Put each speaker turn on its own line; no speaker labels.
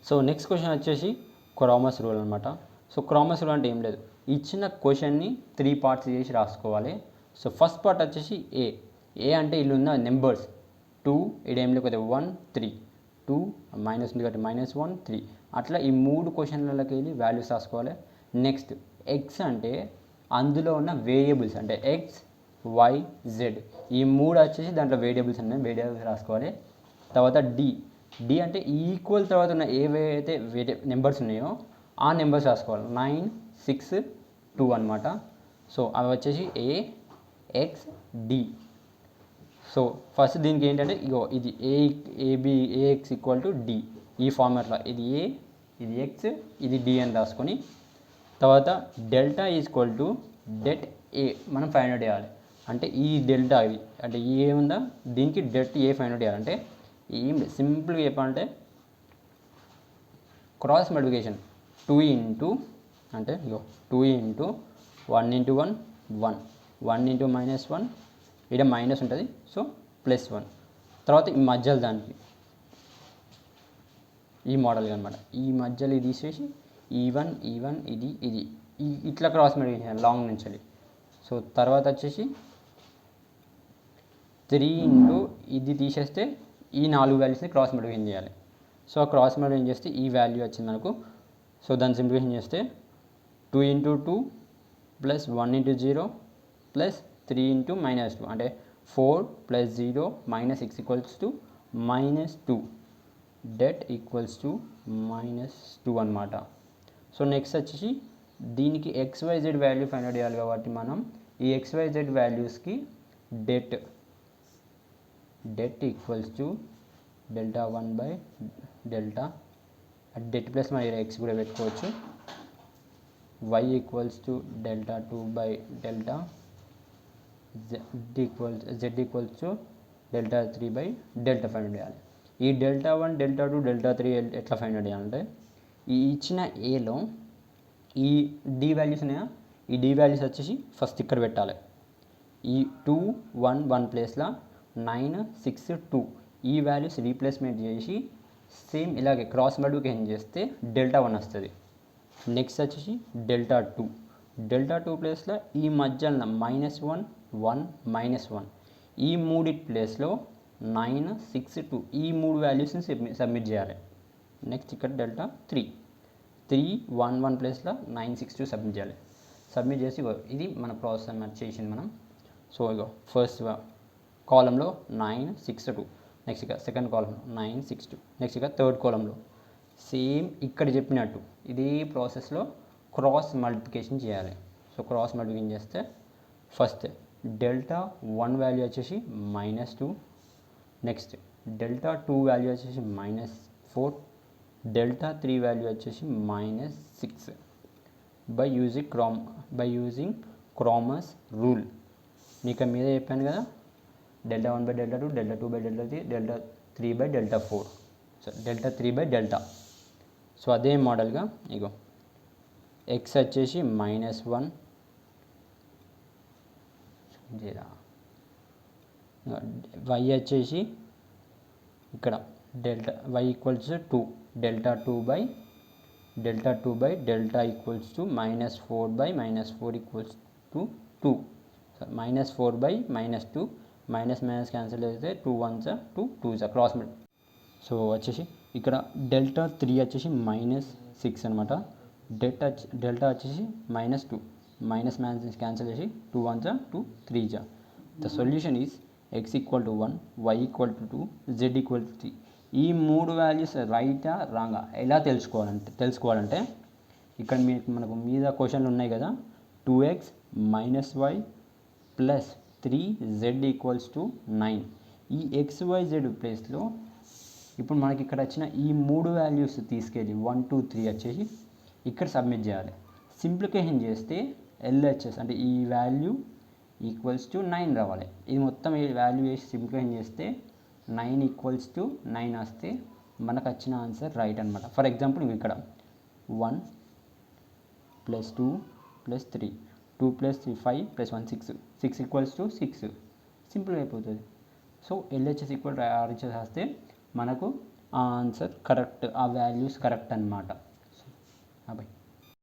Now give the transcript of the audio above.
So next question వచ్చేసి క్రామస్ rule అనమాట. So క్రామస్ rule అంటే ఏం లేదు, ఇచ్చిన క్వశ్చన్ని 3 పార్ట్స్ చేసి రాసుకోవాలి. సో ఫస్ట్ పార్ట్ వచ్చేసి ఏ అంటే ఇల్లు ఉన్న నెంబర్స్ 2, ఇదేం లేకపోతే 1, 3, 2 మైనస్ ఉంది కాబట్టి -1, 3 అట్లా ఈ 3 క్వశ్చన్లకి వెళ్ళి వాల్యూస్ రాసుకోవాలి. నెక్స్ట్ ఎక్స్ అంటే అందులో ఉన్న వేరియబుల్స్ అంటే ఎక్స్, వై, జెడ్ ఈ 3 వచ్చేసి దాంట్లో వేరియబుల్స్ ఉన్నాయి, వేరియబుల్స్ రాసుకోవాలి. తర్వాత డి అంటే ఈక్వల్ తర్వాత ఉన్న ఏవైతే నెంబర్స్ ఉన్నాయో ఆ నెంబర్స్ రాసుకోవాలి. 9, 6, 2 అనమాట. సో అవి వచ్చేసి ఏఎక్స్ డి. సో ఫస్ట్ దీనికి ఏంటంటే ఇగో ఇది ఏఎక్స్ ఈక్వల్ టు డి ఈ ఫార్మాట్లో ఇది ఏ, ఇది ఎక్స్, ఇది డి అని రాసుకొని తర్వాత delta equal to det A మనం ఫైండ్ అవుట్ చేయాలి. అంటే ఈ డెల్టా ఇది అంటే ఏ ఉందా దీనికి డెట్ ఏ ఫైండ్ అవుట్ చేయాలంటే ఏం సింపుల్గా చెప్పాలంటే క్రాస్ మల్టిప్లికేషన్ 2 ఇంటూ అంటే ఇగో 2 ఇంటూ 1 ఇంటూ 1 1 1 ఇంటూ -1 ఇక్కడ మైనస్ ఉంటుంది సో +1 తర్వాత ఈ మధ్యలో దానికి ఈ మోడల్గా అనమాట ఈ మధ్యలో ఇది తీసేసి ఈ1 ఇది ఇట్లా క్రాస్ మల్టిప్లికేషన్ లాంగ్ నుంచి. సో తర్వాత వచ్చేసి 3 ఇంటూ ఇది తీసేస్తే ఈ 4 వాల్యూస్ని క్రాస్ మల్టిప్లికేషన్ చేయాలి. సో ఆ క్రాస్ మల్టిప్లికేషన్ చేస్తే ఈ వాల్యూ వచ్చింది మనకు. సో దాన్ని సింప్లిఫికేషన్ చేస్తే 2 into 2 plus 1 into 0 plus 3 into -2 అంటే 4 plus 0 -6 equals to -2 debt equals to -2 అనమాట. సో నెక్స్ట్ వచ్చేసి దీనికి XYZ వాల్యూ ఫైండ్ అవుట్ చేయాలి కాబట్టి మనం ఈ XYZ వాల్యూస్కి డెట్ equals to delta 1 by delta డెట్ ప్లస్ మన ఎక్స్ కూడా పెట్టుకోవచ్చు. y equals to delta 2 by delta z equals to delta 3 by delta find out చేయాలి. ఈ డెల్టా 1 డెల్టా 2 డెల్టా 3 ఎట్లా ఫైండ్ అవుట్ చేయాలంటే ఈ ఇచ్చిన ఏలో ఈ డి వాల్యూస్ ఉన్నాయా ఈ డి వాల్యూస్ వచ్చేసి ఫస్ట్ ఇక్కడ పెట్టాలి. ఈ 2 1 1 ప్లేస్లో 9 6 2 ఈ వాల్యూస్ రీప్లేస్మెంట్ చేసి సేమ్ ఇలాగే క్రాస్ మల్టిప్లికేషన్ చేస్తే డెల్టా 1 వస్తుంది. నెక్స్ట్ వచ్చేసి డెల్టా 2 ప్లేస్లో ఈ మధ్యలో -1 1 -1 ఈ మూడిటి ప్లేస్లో 9 6 2 ఈ 3 వాల్యూస్ని సబ్మిట్ చేయాలి. నెక్స్ట్ ఇక్కడ డెల్టా 3 1 1 ప్లేస్లో 9 6 2 సబ్మిట్ చేయాలి. సబ్మిట్ చేసి ఇది మన ప్రాసెస్ అన్నమాట చేసింది మనం. సో ఇగో ఫస్ట్ కాలంలో 9 6 2 నెక్స్ట్ ఇక సెకండ్ కాలంలో 9 6 2 నెక్స్ట్ ఇక థర్డ్ కాలంలో సేమ్ ఇక్కడ చెప్పినట్టు ఇదే ప్రాసెస్లో క్రాస్ మల్టిప్లికేషన్ చేయాలి. సో క్రాస్ మల్టిప్లికేషన్ చేస్తే ఫస్ట్ డెల్టా 1 వాల్యూ వచ్చేసి -2 నెక్స్ట్ డెల్టా 2 వాల్యూ వచ్చేసి -4 డెల్టా 3 వాల్యూ వచ్చేసి -6 బై యూజింగ్ క్రామస్ రూల్. మీకు మీద చెప్పాను కదా delta 1 by delta 2 delta 2 by delta 3 delta 3 by delta 4 so delta 3 by delta. So అదే మోడల్గా ఇగో ఎక్స్ వచ్చేసి -1 వై వచ్చేసి ఇక్కడ delta Y equals 2 delta 2 by delta equals to -4 by -4 equals to 2 -4 by -2 minus cancel అయితే 2 1s 2 2s cross multi. So వచ్చేసి ఇక్కడ delta 3 వచ్చేసి -6 అనమాట. డెల్టా వచ్చేసి -2 మైనస్ క్యాన్సిల్ చేసి 2 1s 2 3s. The solution is x equal to 1 y equal to 2 z equal to 3. ఈ 3 values రైటా రాంగా ఎలా తెలుసుకోవాలంటే ఇక్కడ మనకు మీద క్వశ్చన్లు ఉన్నాయి కదా 2x - y plus 3z equals to 9 ఈ XYZ ప్లేస్లో ఇప్పుడు మనకి ఇక్కడ వచ్చిన ఈ 3 వాల్యూస్ తీసుకెళ్ళి 1 2 3 వచ్చేసి ఇక్కడ సబ్మిట్ చేయాలి. సింప్లిఫికేషన్ చేస్తే LHS అంటే ఈ వాల్యూ ఈక్వల్స్ టు 9 రావాలి. ఇది మొత్తం ఈ వాల్యూ వేసి సింప్లిఫికేషన్ చేస్తే 9 ఈక్వల్స్ టు 9 వస్తే మనకు వచ్చిన ఆన్సర్ రైట్ అనమాట. ఫర్ ఎగ్జాంపుల్ ఇక్కడ 1 plus 2 plus 3 2 plus 3 5 plus 1 6 equals to 6 simple అయిపోతుంది. సో LHS ఈక్వల్ RHS వస్తే మనకు ఆ ఆన్సర్ కరెక్ట్, ఆ వాల్యూస్ కరెక్ట్ అనమాట.